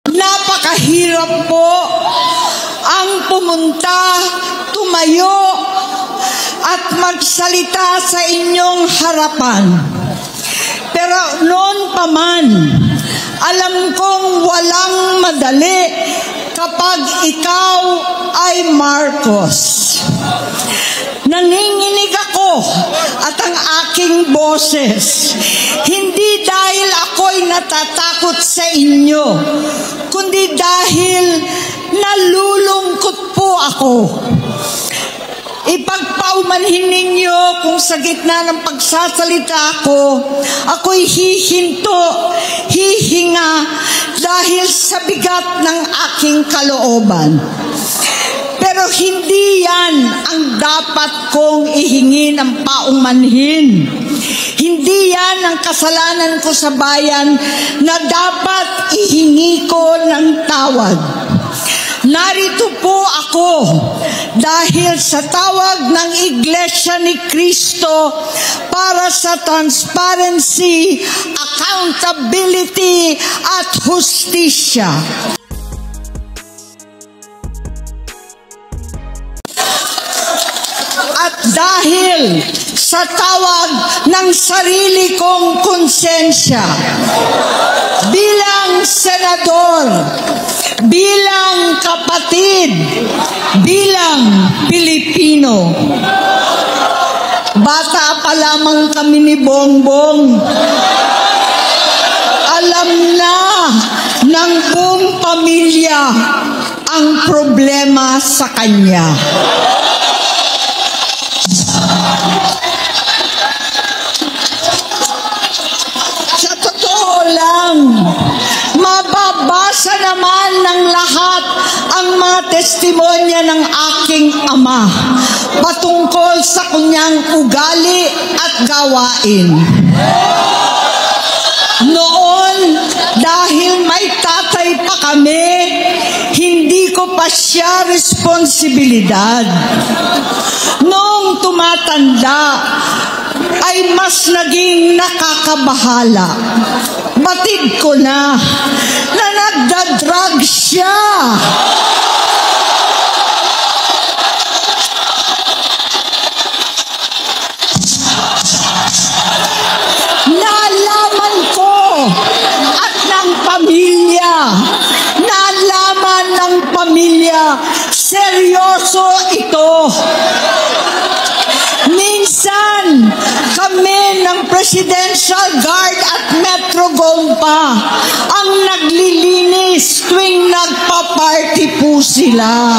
Napakahirap po ang pumunta, tumayo, at magsalita sa inyong harapan. Pero noon pa man, alam kong walang madali kapag ikaw ay Marcos. Nanginginig ako at ang aking boses, hindi dahil ako'y natatakot sa inyo, kundi dahil nalulungkot po ako. Ipagpaumanhin ninyo kung sa gitna ng pagsasalita ko, ako'y hihinto, hihinga dahil sa bigat ng aking kalooban. Pero hindi yan ang dapat kong ihingi ng paumanhin. Hindi yan ang kasalanan ko sa bayan na dapat ihingi ko ng tawad. Narito po ako dahil sa tawag ng Iglesia ni Cristo para sa transparency, accountability at hustisya. At dahil sa tawag ng sarili kong konsensya, bilang senador, bilang kapatid, bilang Pilipino. Bata pa lamang kami ni Bongbong. Alam na ng buong pamilya ang problema sa kanya. Sa totoo lang, mababasa naman ng lahat ang mga testimonya ng aking ama patungkol sa kanyang ugali at gawain. Noon, dahil may tatay pa kami, hindi ko pa siya responsibilidad. Noong tumatanda, ay mas naging nakakabahala. Batid ko na nagda-drug siya. Nalaman ko at ng pamilya, nalaman ng pamilya, seryoso ito. Minsan, kami ng Presidential Guard at Metro Gompa ang naglilinis tuwing nagpa-party po sila.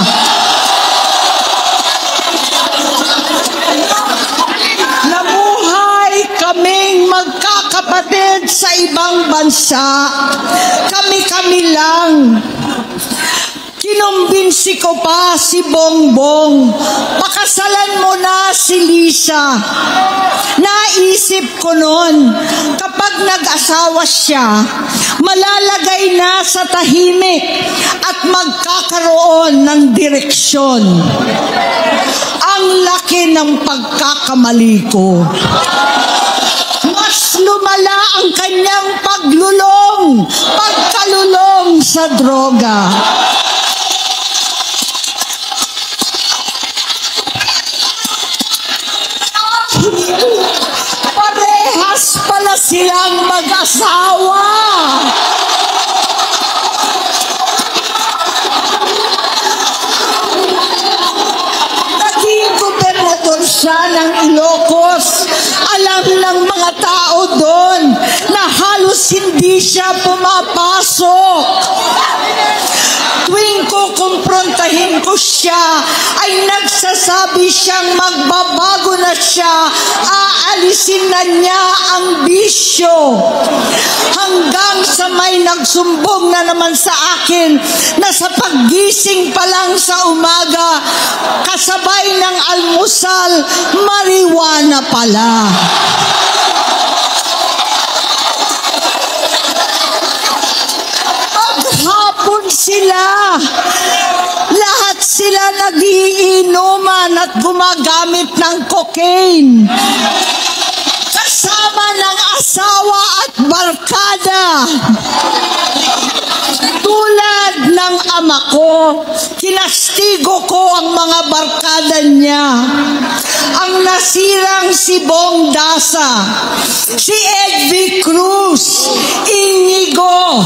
Nabuhay kaming magkakapatid sa ibang bansa. Kami-kami lang. Kinumbinsi ko pa si Bongbong, pakasalan mo na si Lisa. Naisip ko noon, kapag nag-asawa siya, malalagay na sa tahimik at magkakaroon ng direksyon. Ang laki ng pagkakamali ko. Mas lumala ang kanyang pagkalulong sa droga. Parehas pala silang mag-asawa. Naging gobernador siya ng Ilocos. Alam ng mga tao doon na halos hindi siya pumapasok. Tuwing kukumprontahin ko siya, ay nagsasabi siyang magbabago na siya, aalisin na niya ang bisyo. Hanggang sa may nagsumbong na naman sa akin na sa paggising pa lang sa umaga, kasabay ng almusal, marijuana pala. Maghapon sila. Lahat sila nagiinuman at gumagamit ng cocaine. Kasama ng asawa at barkada. Tulad ng ama ko, kinastigo ko ang mga barkada niya. Ang nasirang si Bong Dasa, si Edvi Cruz, Inigo,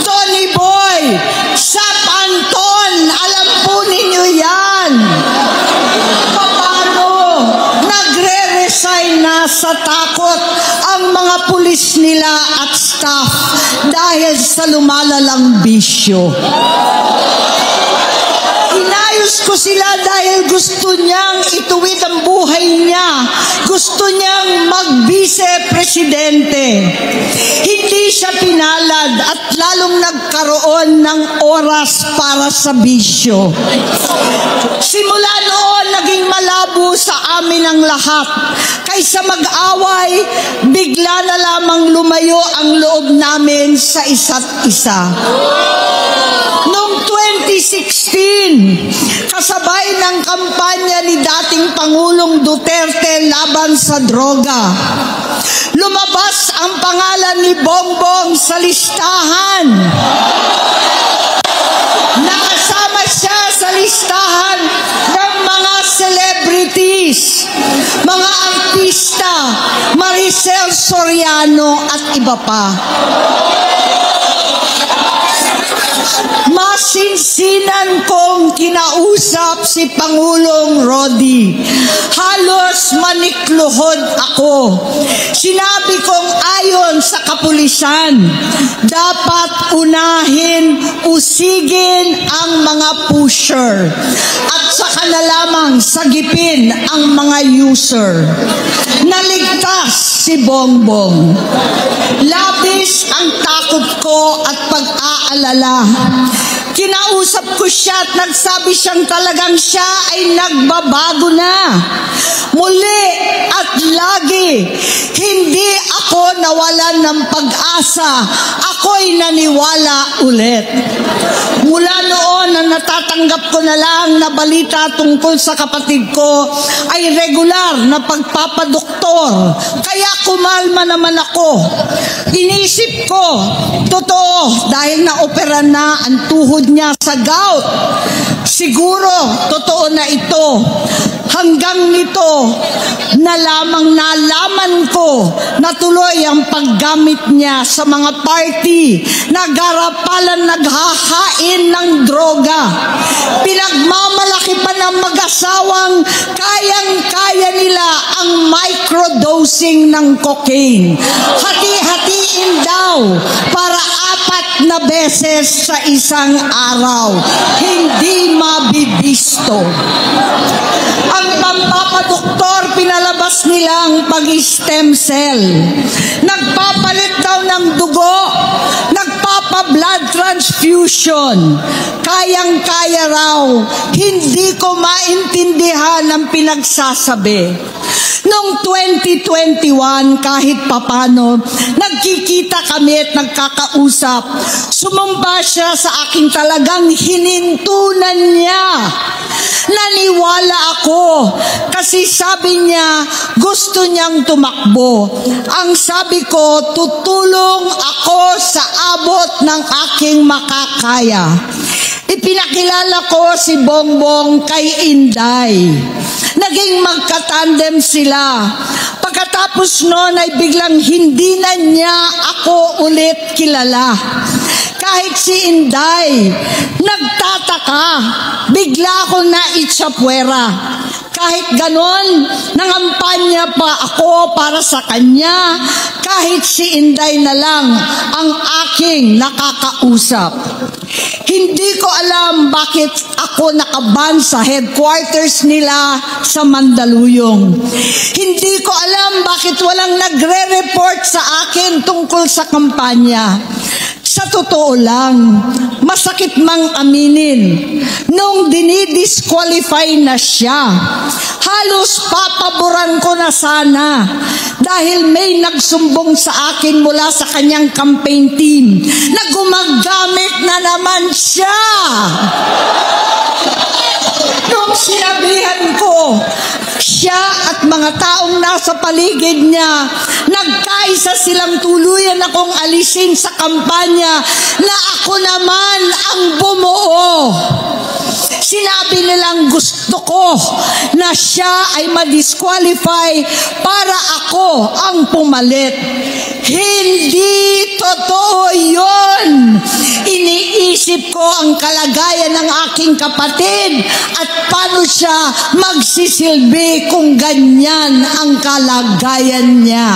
Tony Boy, Sap Anton, alam po ninyo yan. Paano nagre-resign na sa takot ang mga pulis nila at staff dahil sa lumalalang bisyo? Inayos ko sila dahil gusto niyang ituwid ang buhay niya. Gusto niyang mag-vice-presidente. Hindi siya pinalad at lalong nagkaroon ng oras para sa bisyo. Simula noon, naging malabo sa amin ang lahat. Kaysa mag-away, bigla na lamang lumayo ang loob namin sa isa't isa. Noong 2016, kasabay ng kampanya ni dating Pangulong Duterte laban sa droga, lumabas ang pangalan ni Bongbong sa listahan. Nakasama siya sa listahan ng mga celebrities, mga artista, Maricel Soriano at iba pa. Masinsinan kong kinausap si Pangulong Rodi. Halos manikluhod ako. Sinabi kong ayon sa kapulisan, dapat unahin, usigin ang mga pusher at saka na lamang sagipin ang mga user. Naligtas si Bongbong. Labis ang takot ko at pag-aalala. Kinausap ko siya at nagsabi siyang talagang siya ay nagbabago na. Muli at lagi, hindi ako nawalan ng pag-asa. Ako'y naniwala ulit. Mula noon na natatanggap ko na lang na balita tungkol sa kapatid ko ay regular na pagpapadoktor. Kaya kumalma naman ako. Inisip ko, totoo, dahil na-opera na ang tuhod niya sa gout. Siguro, totoo na ito. Hanggang nito, nalaman ko na tuloy ang paggamit niya sa mga party, nagarapalan, naghahain ng droga. Pinagmamalaki pa ng mag-asawang kayang-kaya nila ang microdosing ng cocaine. Hati-hatiin daw para 4 na beses sa isang araw. Hindi mabibisto. Ang pampapadoktor, pinalabas nilang pag-stem cell. Nagpapalit daw ng dugo, nagpapa-blood transfusion. Kayang-kaya raw. Hindi ko maintindihan ang pinagsasabi. Noong 2021, kahit papano, nagkikita kami at nagkakausap. Sumumpa siya sa aking talagang hinintunan niya. Naniwala ako kasi sabi niya gusto niyang tumakbo. Ang sabi ko, tutulong ako sa abot ng aking makakaya. Ipinakilala ko si Bongbong kay Inday. Naging magkatandem sila. Pagkatapos noon ay biglang hindi na niya ako ulit kilala. Kahit si Inday, nagtataka, bigla ako naitsapwera. Kahit ganon, nangampanya pa ako para sa kanya, kahit si Inday na lang ang aking nakakausap. Hindi ko alam bakit ako nakaban sa headquarters nila sa Mandaluyong. Hindi ko alam bakit walang nagre-report sa akin tungkol sa kampanya. Sa totoo lang, masakit mang aminin, nung dinidisqualify na siya, halos papaboran ko na sana dahil may nagsumbong sa akin mula sa kanyang campaign team na gumagamit na naman siya. Nung sinabihan ko, siya at mga taong nasa paligid niya, nagkaisa silang tuluyan akong alisin sa kampanya na ako naman ang bumuo Sinabi nilang gusto ko na siya ay ma-disqualify para ako ang pumalit. Hindi totoo yun. Iniisip ko ang kalagayan ng aking kapatid at paano siya magsisilbi kung ganyan ang kalagayan niya.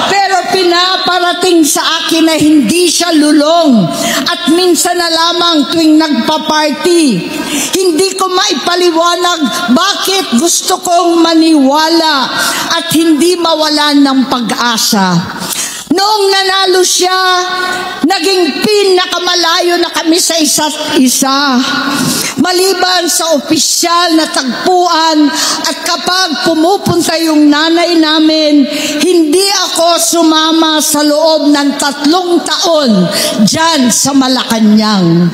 Pero pinaparating sa akin na hindi siya lulong at minsan na lamang tuwing nagpa-party. Hindi ko maipaliwanag bakit gusto kong maniwala at hindi mawalan ng pag-asa. Noong nanalo siya, naging pinakamalayo na kami sa isa't isa. Maliban sa opisyal na tagpuan at kapag pumupunta yung nanay namin, hindi ako sumama sa loob ng 3 taon dyan sa Malacanang.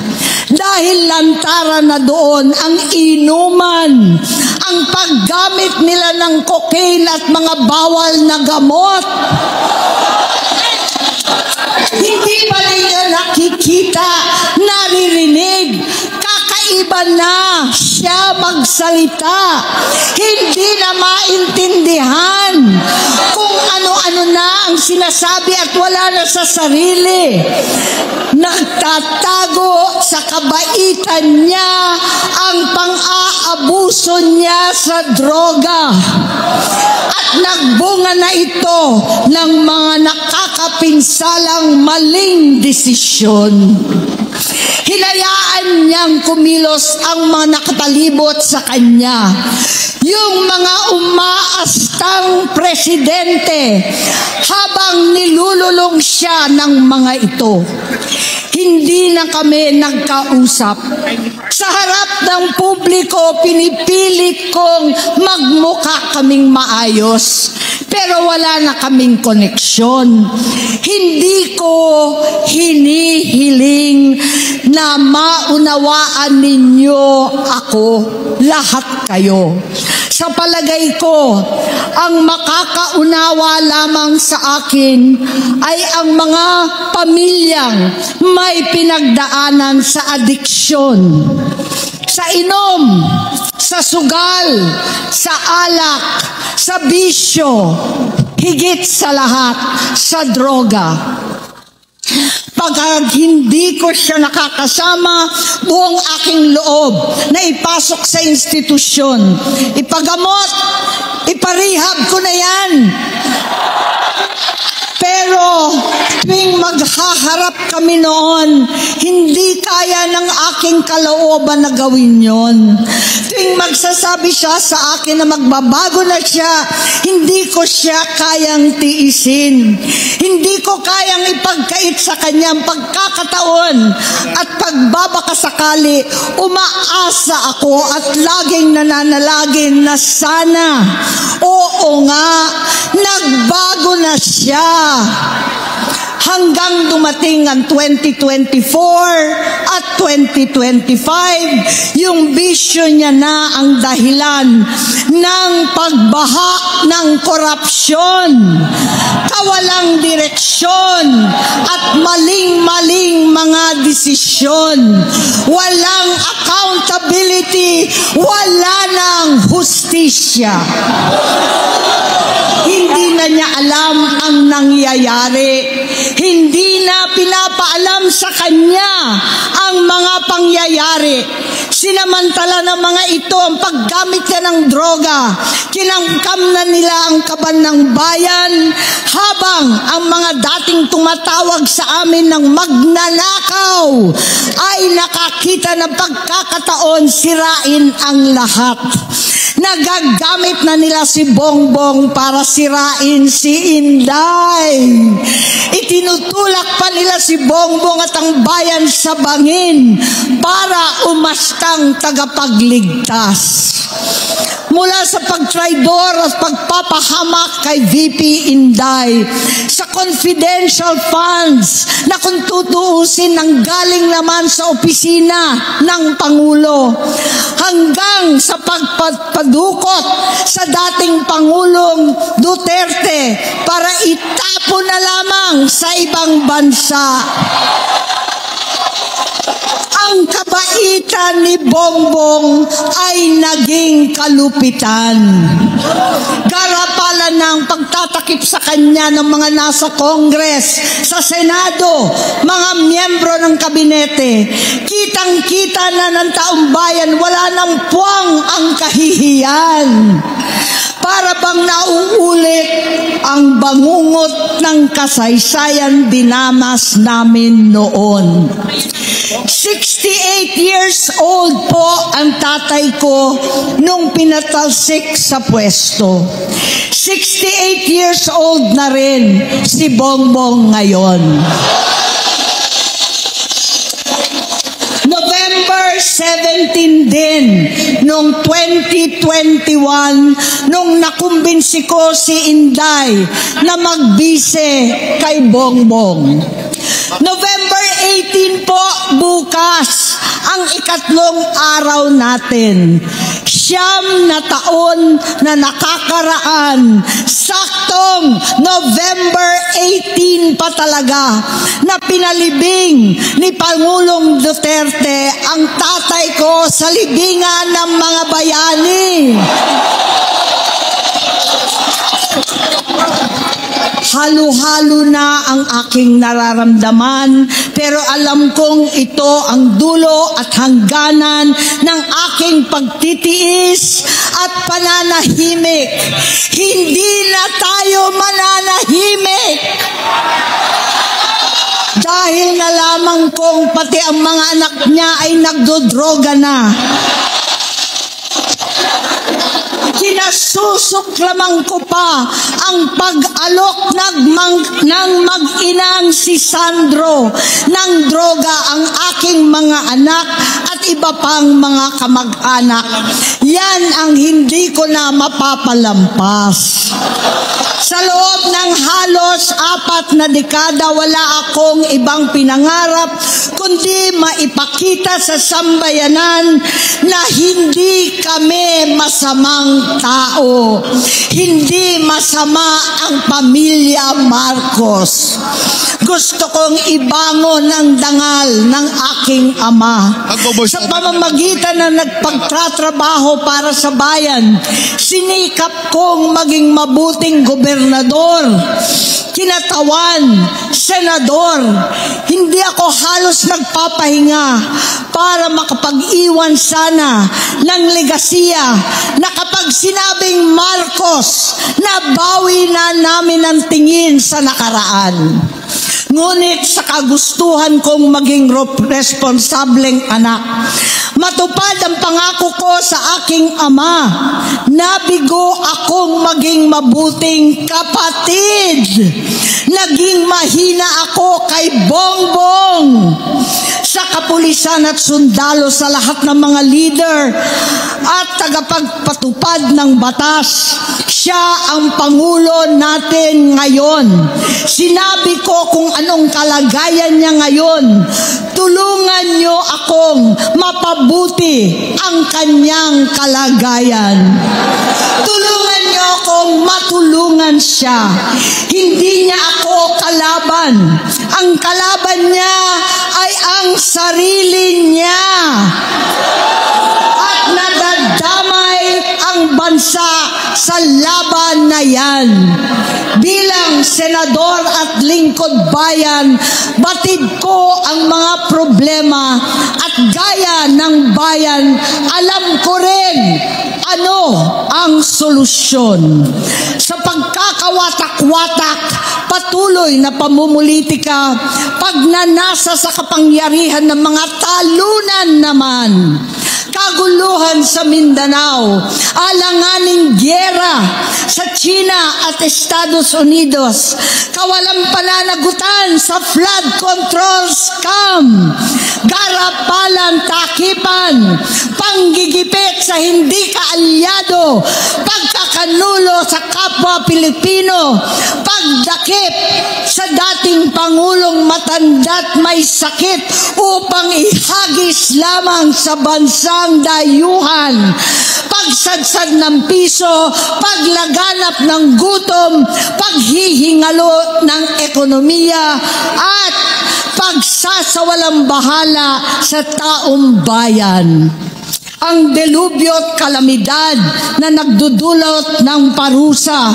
Dahil lantaran na doon ang inuman, ang paggamit nila ng cocaine at mga bawal na gamot. Hindi ba nila nakikita, naririnig, kakaiba na siya magsalita. Hindi na maintindihan kung ano-ano na ang sinasabi at wala na sa sarili. Nagtatago sa kabaitan niya ang pang-aabuso niya sa droga. At nagbunga na ito ng mga nakakapinsalang maling desisyon. Hinayaan niyang kumilos ang mga nakatalibot sa kanya. Yung mga umaastang presidente habang nilululong siya ng mga ito. Hindi na kami nagkausap. Sa harap ng publiko, pinipilit kong magmukha kaming maayos. Pero wala na kaming koneksyon. Hindi ko hinihiling na maunawaan ninyo ako, lahat kayo. Sa palagay ko, ang makakaunawa lamang sa akin ay ang mga pamilyang may pinagdaanan sa adiksyon, sa inom, sa sugal, sa alak, sa bisyo, higit sa lahat, sa droga. Pag hindi ko siya nakakasama, buong aking loob na ipasok sa institusyon, ipagamot, iparehab ko na yan. Pero tuwing maghaharap kami noon, hindi kaya ng aking kalooban na gawin yon. Tuwing magsasabi siya sa akin na magbabago na siya, hindi ko siya kayang tiisin. Hindi ko kayang ipagkait sa kanyang pagkakataon at pagbabakasakali. Umaasa ako at laging nananalangin na sana, oo nga, nagbago na siya. Hanggang dumating ang 2024 at 2025, yung bisyo niya na ang dahilan ng pagbaha ng korupsyon, kawalang direksyon at maling-maling mga desisyon. Walang accountability, wala nang hustisya. Hindi na niya alam ang nangyayari. Hindi na pinapaalam sa kanya ang mga pangyayari. Sinamantala ng mga ito ang paggamit niya ng droga. Kinangkam na nila ang kaban ng bayan habang ang mga dating tumatawag sa amin ng magnanakaw ay nakakita ng pagkakataon sirain ang lahat. Nagagamit na nila si Bongbong para sirain si Inday. Itinutulak pa nila si Bongbong at ang bayan sa bangin para umastang tagapagligtas. Mula sa pagtraidor at pagpapahamak kay VP Inday, sa confidential funds na kung tutuusin ang galing naman sa opisina ng Pangulo, hanggang sa pagpadukot sa dating Pangulong Duterte para itapon na lamang sa ibang bansa. Ang kabaitan pagitan ni Bongbong ay naging kalupitan. Garapalan ng pagtatakip sa kanya ng mga nasa Congress, sa Senado, mga miyembro ng kabinete. Kitang-kita na ng taong bayan, wala nang puwang ang kahihiyan. Para bang nauulit ang bangungot ng kasaysayan dinamas namin noon. 68 years old po ang tatay ko nung pinatalsik sa pwesto. 68 years old na rin si Bongbong ngayon. November 17 din, noong 2021, nung nakumbinsi ko si Inday na magbise kay Bongbong. November 18 po, bukas, ang ikatlong araw natin. 9 na taon na nakakaraan, saktong November 18 pa talaga, na pinalibing ni Pangulong Duterte ang tatay ko sa libingan ng mga bayani. Halo-halo na ang aking nararamdaman, pero alam kong ito ang dulo at hangganan ng aking pagtitiis at pananahimik. Hindi na tayo mananahimik. Dahil nalaman kong pati ang mga anak niya ay nagdodroga na. Kinasusuklaman ko pa ang pag-alok ng mag-inang si Sandro ng droga ang aking mga anak at iba pang mga kamag-anak. Yan ang hindi ko na mapapalampas. Sa loob ng halos 4 na dekada, wala akong ibang pinangarap kundi maipakita sa sambayanan na hindi kami masamang tao. Hindi masama ang pamilya Marcos. Gusto kong ibangon ang dangal ng aking ama. Sa pamamagitan na nagpagtatrabaho para sa bayan, sinikap kong maging mabuting gobernador, kinatawan, senador. Hindi ako halos nagpapahinga para makapag-iwan sana ng legasiya na kapag sinabing Marcos, nabawi na namin ang tingin sa nakaraan. Ngunit sa kagustuhan kong maging responsableng anak, matupad ang pangako ko sa aking ama, nabigo akong maging mabuting kapatid. Naging mahina ako kay Bongbong. Sa kapulisan at sundalo, sa lahat ng mga leader at tagapagpatupad ng batas, siya ang Pangulo natin ngayon. Sinabi ko kung anong kalagayan niya ngayon. Tulungan niyo akong mapabuti ang kanyang kalagayan. Tulungan niyo akong matulungan siya. Hindi niya ako kalaban. Ang kalaban niya ay ang sarili niya. At nadadamay ang bansa sa laban na yan. Bilang senador at lingkod bayan, batid ko ang mga problema at gaya ng bayan, alam ko rin ano ang solusyon. Sa pagkakawatak-watak, patuloy na pamumulitika, pagnanasa sa kapangyarihan ng mga talunan naman, kaguluhan sa Mindanao, alanganing gyera sa China at Estados Unidos, kawalang pananagutan sa flood control scam, garapalan, takipan, panggigipit sa hindi kaalyado, pagkakanulo sa kapwa Pilipino, pagdakip sa dating Pangulong matanda't may sakit upang ihagis lamang sa bansang dayuhan, pagsadsad ng piso, paglaganap ng gutom, paghihingalo ng ekonomiya, at pagsasawalang bahala sa taong bayan. Ang delubyo at kalamidad na nagdudulot ng parusa,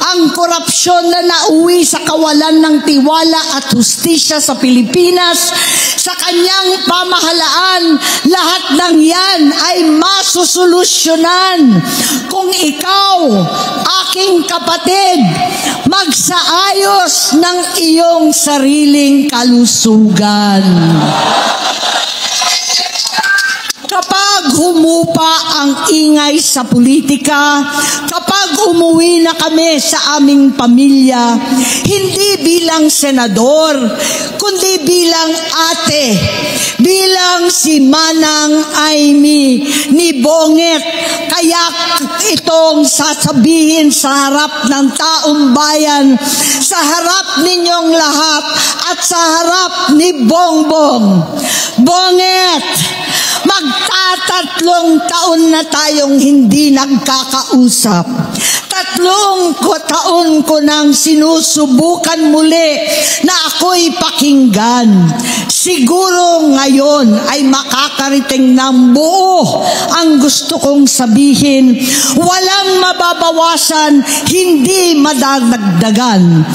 ang korupsyon na nauwi sa kawalan ng tiwala at hustisya sa Pilipinas, sa kanyang pamahalaan, lahat ng yan ay masusolusyonan kung ikaw, aking kapatid, magsaayos ng iyong sariling kalusugan. Kapag humupa ang ingay sa politika, kapag umuwi na kami sa aming pamilya, hindi bilang senador, kundi bilang ate, bilang si Manang Amy ni Bonget, kaya itong sasabihin sa harap ng taong bayan, sa harap ninyong lahat at sa harap ni Bongbong. Bonget, magtatatlong taon na tayong hindi nagkakausap. 3 taon ko nang sinusubukan muli na ako'y pakinggan. Siguro ngayon ay makakariting ng buo ang gusto kong sabihin. Walang mababawasan, hindi madadagdagan.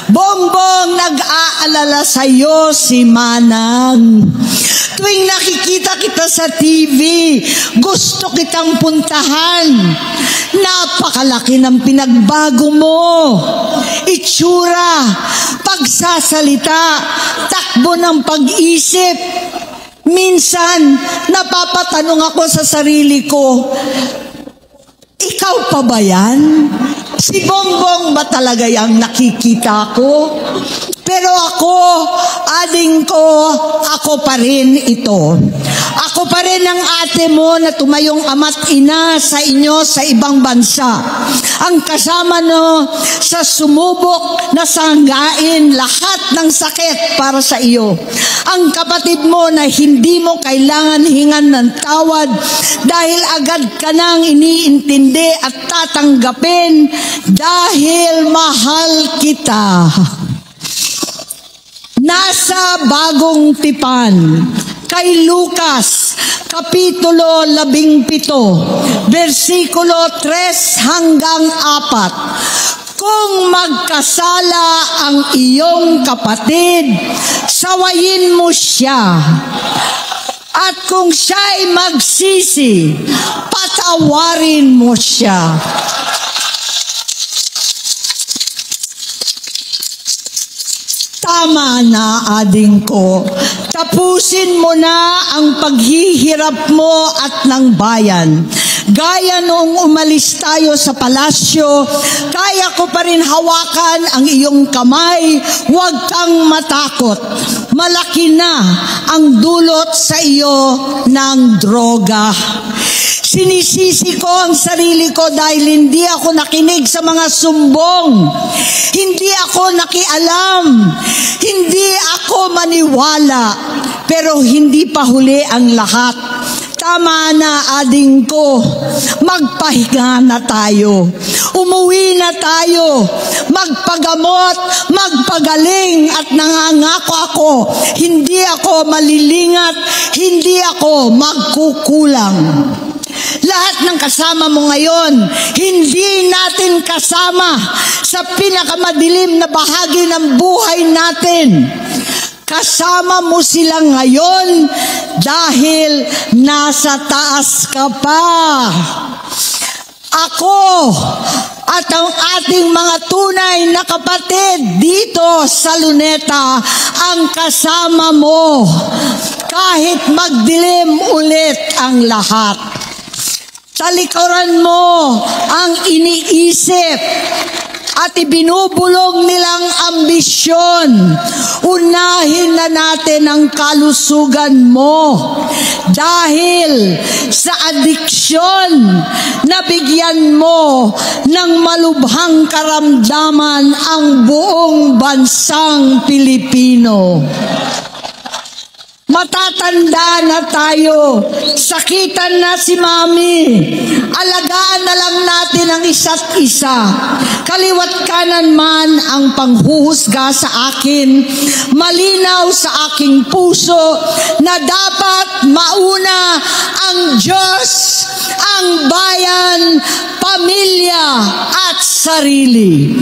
Bongbong, nag-aalala sa'yo si Manang. Tuwing nakikita kita sa TV, gusto kitang puntahan. Napakalaki ng pinagbago mo. Itsura, pagsasalita, takbo ng pag-isip. Minsan, napapatanong ako sa sarili ko, ikaw pa ba yan? Si Bongbong ba talaga yung nakikita ko? Pero ako, ading ko, ako pa rin ito. Ako pa rin ang ate mo na tumayong ama't ina sa inyo sa ibang bansa. Ang kasama no sa sumubok na sanggain lahat ng sakit para sa iyo. Ang kapatid mo na hindi mo kailangan hingan ng tawad dahil agad ka nang iniintindi at tatanggapin dahil mahal kita. Nasa Bagong Tipan, kay Lucas, Kapitulo 17, versikulo 3 hanggang 4. Kung magkasala ang iyong kapatid, sawayin mo siya. At kung siya'y magsisi, patawarin mo siya. Tama na, ading ko. Tapusin mo na ang paghihirap mo at ng bayan. Gaya noong umalis tayo sa palasyo, kaya ko pa rin hawakan ang iyong kamay. Huwag kang matakot. Malaki na ang dulot sa iyo ng droga. Sinisisi ko ang sarili ko dahil hindi ako nakinig sa mga sumbong. Hindi ako nakialam. Hindi ako maniwala. Pero hindi pa huli ang lahat. Tama na, ading ko. Magpahinga na tayo. Umuwi na tayo. Magpagamot, magpagaling at nangangako ako. Hindi ako malilingat. Hindi ako magkukulang. Lahat ng kasama mo ngayon, hindi natin kasama sa pinakamadilim na bahagi ng buhay natin. Kasama mo sila ngayon dahil nasa taas ka pa. Ako at ang ating mga tunay na kapatid dito sa Luneta ang kasama mo kahit magdilim ulit ang lahat. Talikuran mo ang iniisip at ibinubulong nilang ambisyon. Unahin na natin ang kalusugan mo. Dahil sa adiksyon, nabigyan mo ng malubhang karamdaman ang buong bansang Pilipino. Matatanda na tayo. Sakitan na si Mami. Alagaan na lang natin ang isa't isa. Kaliwat kanan man ang panghuhusga sa akin, malinaw sa aking puso na dapat mauna ang Diyos, ang bayan, pamilya at sarili.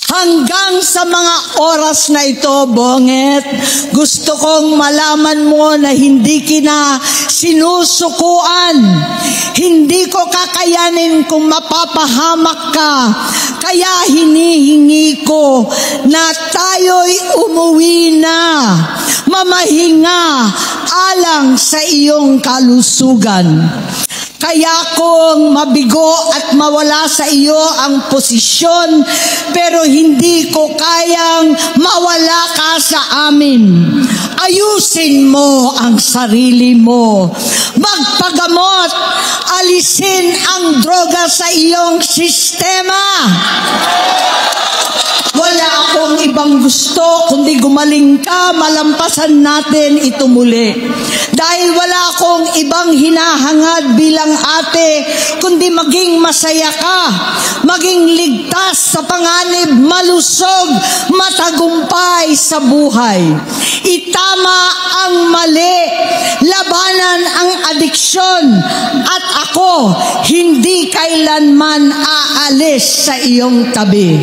Hanggang sa mga oras na ito, Bonget, gusto kong malaman mo na hindi kita sinusukuan. Hindi ko kakayanin kung mapapahamak ka. Kaya hinihingi ko na tayo'y umuwi na, mamahinga alang sa iyong kalusugan. Kaya kung mabigo at mawala sa iyo ang posisyon, pero hindi ko kayang mawala ka sa amin. Ayusin mo ang sarili mo. Magpagamot. Alisin ang droga sa iyong sistema. Wala akong ibang gusto kundi gumaling ka, malampasan natin ito muli. Dahil wala akong ibang hinahangad bilang ate, kundi maging masaya ka, maging ligtas sa panganib, malusog, matagumpay sa buhay. Itama ang mali, labanan ang adiksyon, at ako hindi kailanman aalis sa iyong tabi.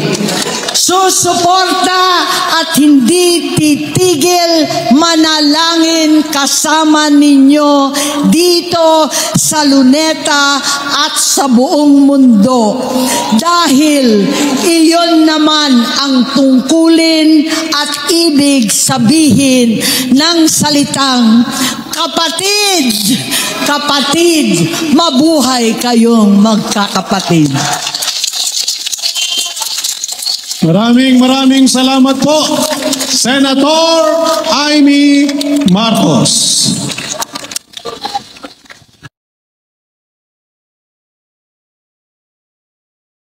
Susuporta at hindi titigil manalangin kasama ninyo dito sa Luneta at sa buong mundo. Dahil iyon naman ang tungkulin at ibig sabihin ng salitang kapatid, kapatid, mabuhay kayong magkakapatid. Maraming salamat po, Senator Amy Marcos.